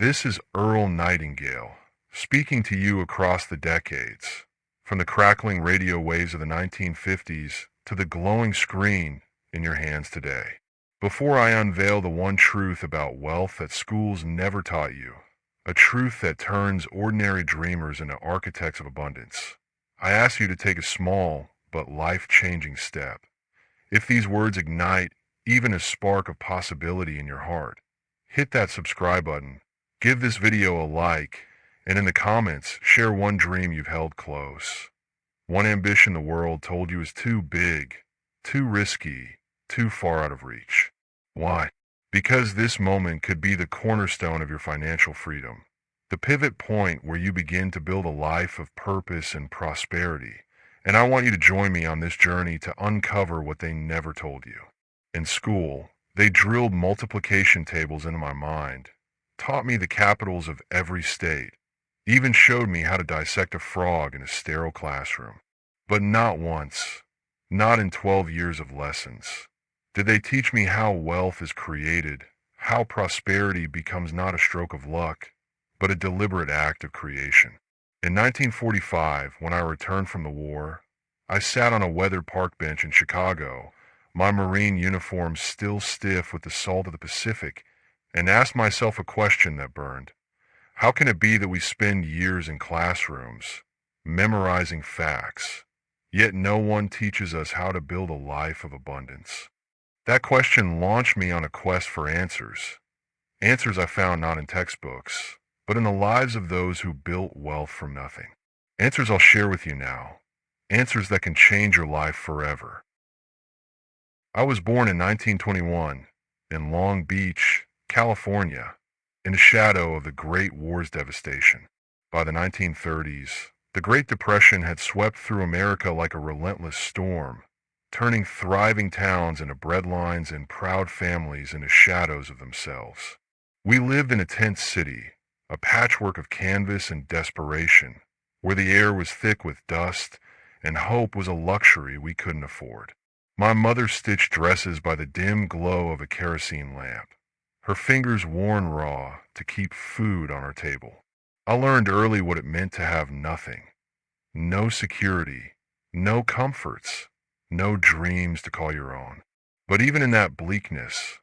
This is Earl Nightingale, speaking to you across the decades, from the crackling radio waves of the 1950s to the glowing screen in your hands today. Before I unveil the one truth about wealth that schools never taught you, a truth that turns ordinary dreamers into architects of abundance, I ask you to take a small but life-changing step. If these words ignite even a spark of possibility in your heart, hit that subscribe button, give this video a like, and in the comments, share one dream you've held close. One ambition the world told you is too big, too risky, too far out of reach. Why? Because this moment could be the cornerstone of your financial freedom, the pivot point where you begin to build a life of purpose and prosperity. And I want you to join me on this journey to uncover what they never told you. In school, they drilled multiplication tables into my mind, taught me the capitals of every state, even showed me how to dissect a frog in a sterile classroom. But not once, not in 12 years of lessons, did they teach me how wealth is created, how prosperity becomes not a stroke of luck, but a deliberate act of creation. In 1945, when I returned from the war, I sat on a weathered park bench in Chicago, my Marine uniform still stiff with the salt of the Pacific, and asked myself a question that burned. How can it be that we spend years in classrooms, memorizing facts, yet no one teaches us how to build a life of abundance? That question launched me on a quest for answers. Answers I found not in textbooks, but in the lives of those who built wealth from nothing. Answers I'll share with you now. Answers that can change your life forever. I was born in 1921 in Long Beach, California, in the shadow of the Great War's devastation. By the 1930s, the Great Depression had swept through America like a relentless storm, turning thriving towns into breadlines and proud families into shadows of themselves. We lived in a tent city, a patchwork of canvas and desperation, where the air was thick with dust and hope was a luxury we couldn't afford. My mother stitched dresses by the dim glow of a kerosene lamp, her fingers worn raw to keep food on our table. I learned early what it meant to have nothing. No security, no comforts, no dreams to call your own. But even in that bleakness,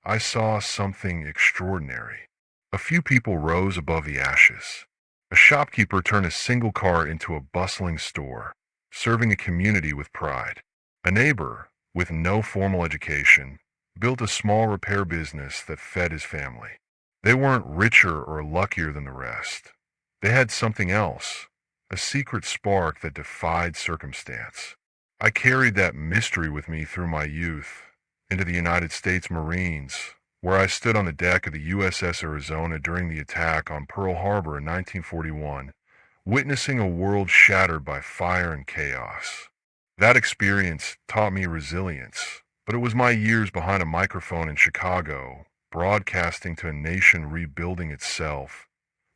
I saw something extraordinary. A few people rose above the ashes. A shopkeeper turned a single car into a bustling store, serving a community with pride. A neighbor, with no formal education, built a small repair business that fed his family. They weren't richer or luckier than the rest. They had something else, a secret spark that defied circumstance. I carried that mystery with me through my youth, into the United States Marines, where I stood on the deck of the USS Arizona during the attack on Pearl Harbor in 1941, witnessing a world shattered by fire and chaos. That experience taught me resilience, but it was my years behind a microphone in Chicago, broadcasting to a nation rebuilding itself,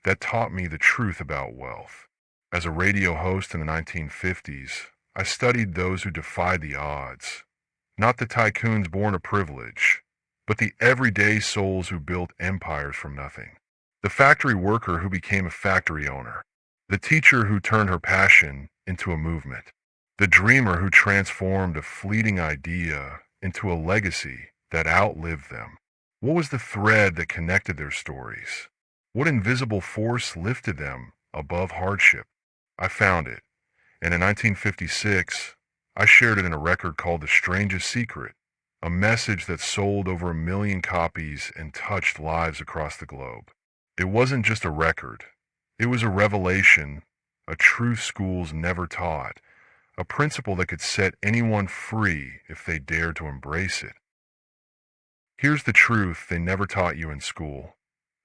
that taught me the truth about wealth. As a radio host in the 1950s, I studied those who defied the odds, not the tycoons born of privilege, but the everyday souls who built empires from nothing. The factory worker who became a factory owner, the teacher who turned her passion into a movement, the dreamer who transformed a fleeting idea into a legacy that outlived them. What was the thread that connected their stories? What invisible force lifted them above hardship? I found it, and in 1956, I shared it in a record called The Strangest Secret, a message that sold over 1 million copies and touched lives across the globe. It wasn't just a record. It was a revelation, a truth schools never taught, a principle that could set anyone free if they dared to embrace it. Here's the truth they never taught you in school.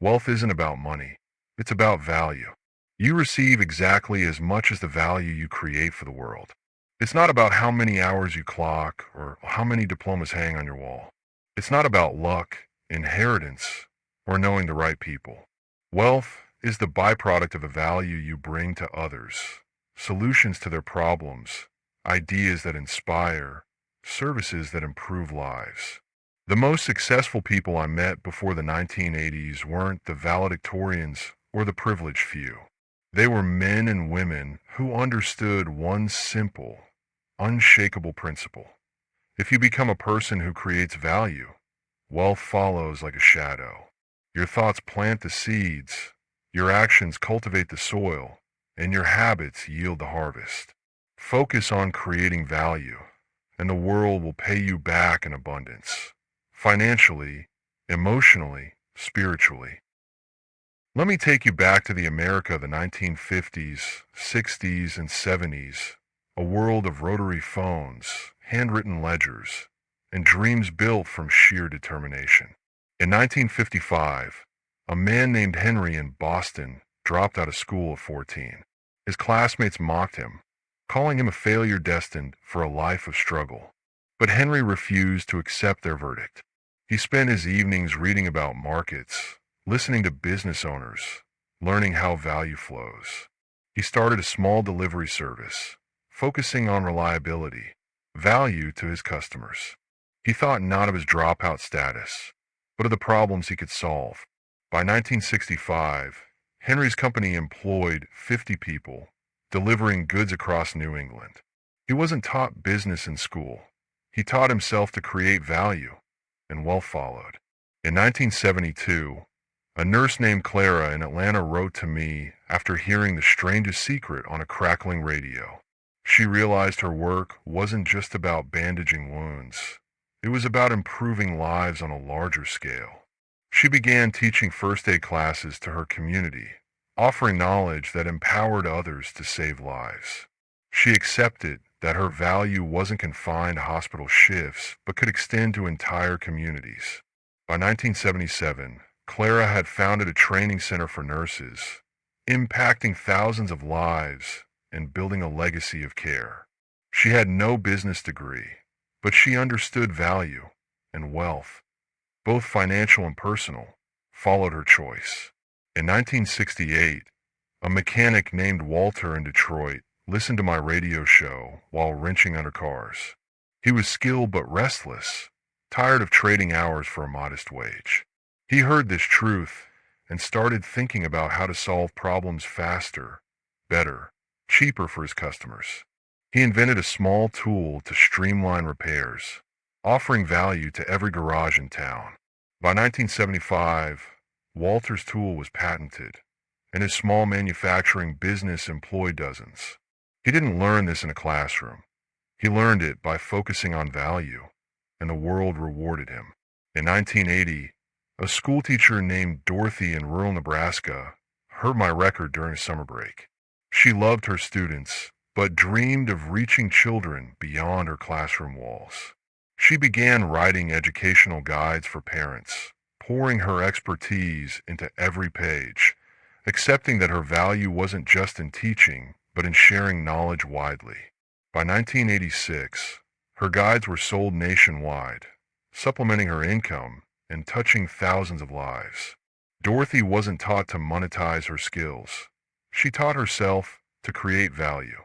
Wealth isn't about money. It's about value. You receive exactly as much as the value you create for the world. It's not about how many hours you clock or how many diplomas hang on your wall. It's not about luck, inheritance, or knowing the right people. Wealth is the byproduct of the value you bring to others, solutions to their problems, ideas that inspire, services that improve lives. The most successful people I met before the 1980s weren't the valedictorians or the privileged few. They were men and women who understood one simple, unshakable principle. If you become a person who creates value, wealth follows like a shadow. Your thoughts plant the seeds, your actions cultivate the soil, and your habits yield the harvest. Focus on creating value, and the world will pay you back in abundance. Financially, emotionally, spiritually. Let me take you back to the America of the 1950s, 60s, and 70s, a world of rotary phones, handwritten ledgers, and dreams built from sheer determination. In 1955, a man named Henry in Boston dropped out of school at 14. His classmates mocked him, calling him a failure destined for a life of struggle. But Henry refused to accept their verdict. He spent his evenings reading about markets, listening to business owners, learning how value flows. He started a small delivery service, focusing on reliability, value to his customers. He thought not of his dropout status, but of the problems he could solve. By 1965, Henry's company employed 50 people, delivering goods across New England. He wasn't taught business in school. He taught himself to create value, and wealth followed. In 1972, a nurse named Clara in Atlanta wrote to me after hearing The Strangest Secret on a crackling radio. She realized her work wasn't just about bandaging wounds. It was about improving lives on a larger scale. She began teaching first aid classes to her community, offering knowledge that empowered others to save lives. She accepted that her value wasn't confined to hospital shifts, but could extend to entire communities. By 1977, Clara had founded a training center for nurses, impacting thousands of lives and building a legacy of care. She had no business degree, but she understood value and wealth, both financial and personal, followed her choice. In 1968, a mechanic named Walter in Detroit listened to my radio show while wrenching under cars. He was skilled but restless, tired of trading hours for a modest wage. He heard this truth and started thinking about how to solve problems faster, better, cheaper for his customers. He invented a small tool to streamline repairs, offering value to every garage in town. By 1975, Walter's tool was patented, and his small manufacturing business employed dozens. He didn't learn this in a classroom. He learned it by focusing on value, and the world rewarded him. In 1980, a schoolteacher named Dorothy in rural Nebraska heard my record during a summer break. She loved her students, but dreamed of reaching children beyond her classroom walls. She began writing educational guides for parents, pouring her expertise into every page, accepting that her value wasn't just in teaching, but in sharing knowledge widely. By 1986, her guides were sold nationwide, supplementing her income and touching thousands of lives. Dorothy wasn't taught to monetize her skills. She taught herself to create value.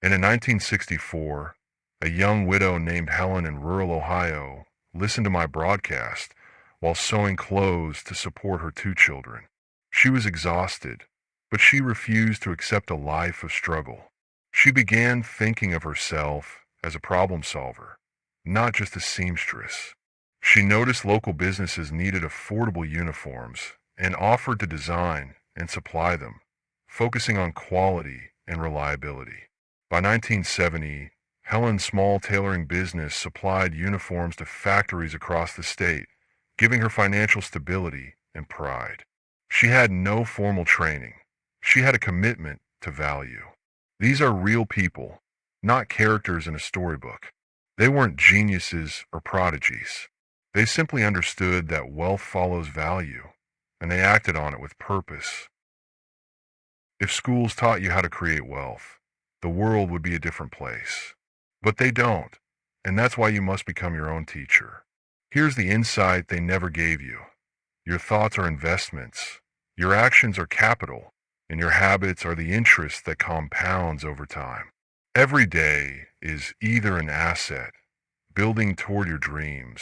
And in 1964, a young widow named Helen in rural Ohio listened to my broadcast while sewing clothes to support her 2 children. She was exhausted, but she refused to accept a life of struggle. She began thinking of herself as a problem solver, not just a seamstress. She noticed local businesses needed affordable uniforms and offered to design and supply them, focusing on quality and reliability. By 1970, Helen's small tailoring business supplied uniforms to factories across the state, giving her financial stability and pride. She had no formal training. She had a commitment to value. These are real people, not characters in a storybook. They weren't geniuses or prodigies. They simply understood that wealth follows value, and they acted on it with purpose. If schools taught you how to create wealth, the world would be a different place. But they don't, and that's why you must become your own teacher. Here's the insight they never gave you. Your thoughts are investments, your actions are capital, and your habits are the interest that compounds over time. Every day is either an asset, building toward your dreams,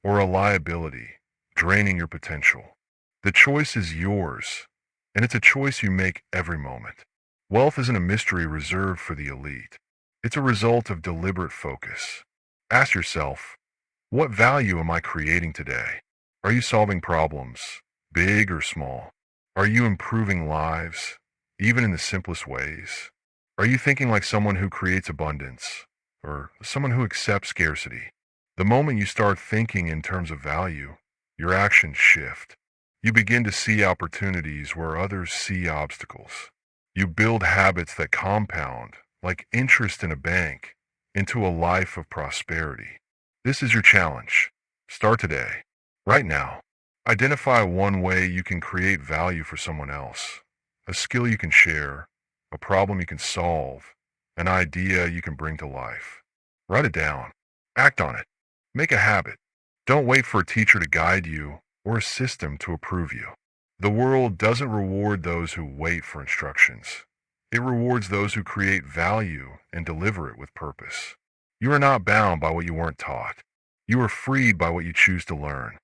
or a liability, draining your potential. The choice is yours, and it's a choice you make every moment. Wealth isn't a mystery reserved for the elite. It's a result of deliberate focus. Ask yourself, what value am I creating today? Are you solving problems, big or small? Are you improving lives, even in the simplest ways? Are you thinking like someone who creates abundance, or someone who accepts scarcity? The moment you start thinking in terms of value, your actions shift. You begin to see opportunities where others see obstacles. You build habits that compound, like interest in a bank, into a life of prosperity. This is your challenge. Start today, right now. Identify one way you can create value for someone else, a skill you can share, a problem you can solve, an idea you can bring to life. Write it down. Act on it. Make a habit. Don't wait for a teacher to guide you or a system to approve you. The world doesn't reward those who wait for instructions. It rewards those who create value and deliver it with purpose. You are not bound by what you weren't taught. You are freed by what you choose to learn.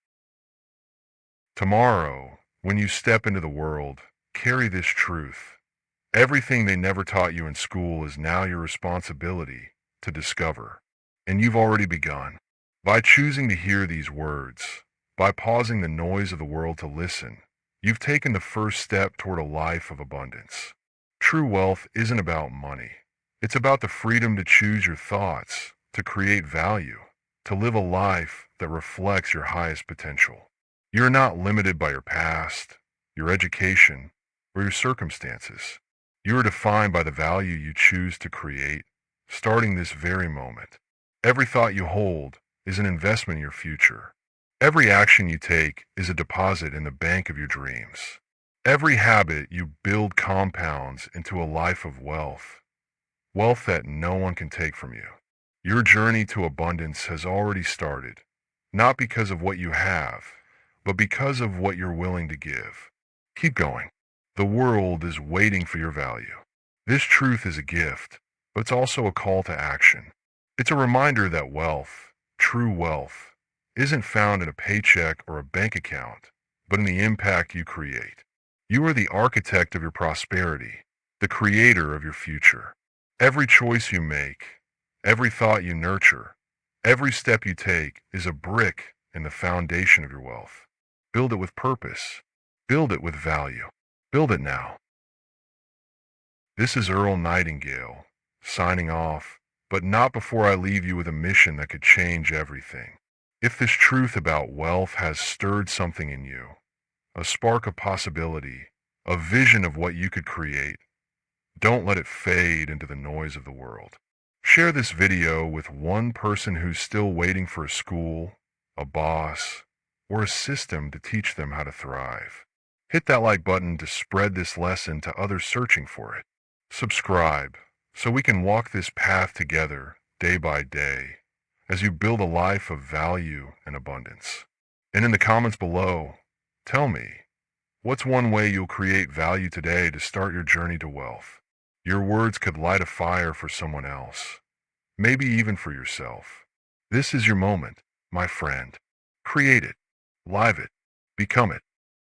Tomorrow, when you step into the world, carry this truth. Everything they never taught you in school is now your responsibility to discover. And you've already begun. By choosing to hear these words, by pausing the noise of the world to listen, you've taken the first step toward a life of abundance. True wealth isn't about money. It's about the freedom to choose your thoughts, to create value, to live a life that reflects your highest potential. You're not limited by your past, your education, or your circumstances. You are defined by the value you choose to create, starting this very moment. Every thought you hold is an investment in your future. Every action you take is a deposit in the bank of your dreams. Every habit you build compounds into a life of wealth, wealth that no one can take from you. Your journey to abundance has already started, not because of what you have, but because of what you're willing to give. Keep going. The world is waiting for your value. This truth is a gift, but it's also a call to action. It's a reminder that wealth, true wealth, isn't found in a paycheck or a bank account, but in the impact you create. You are the architect of your prosperity, the creator of your future. Every choice you make, every thought you nurture, every step you take is a brick in the foundation of your wealth. Build it with purpose. Build it with value. Build it now. This is Earl Nightingale, signing off, but not before I leave you with a mission that could change everything. If this truth about wealth has stirred something in you, a spark of possibility, a vision of what you could create, don't let it fade into the noise of the world. Share this video with one person who's still waiting for a school, a boss, or a system to teach them how to thrive. Hit that like button to spread this lesson to others searching for it. Subscribe so we can walk this path together day by day as you build a life of value and abundance. And in the comments below, tell me, what's one way you'll create value today to start your journey to wealth? Your words could light a fire for someone else, maybe even for yourself. This is your moment, my friend. Create it, live it, become it.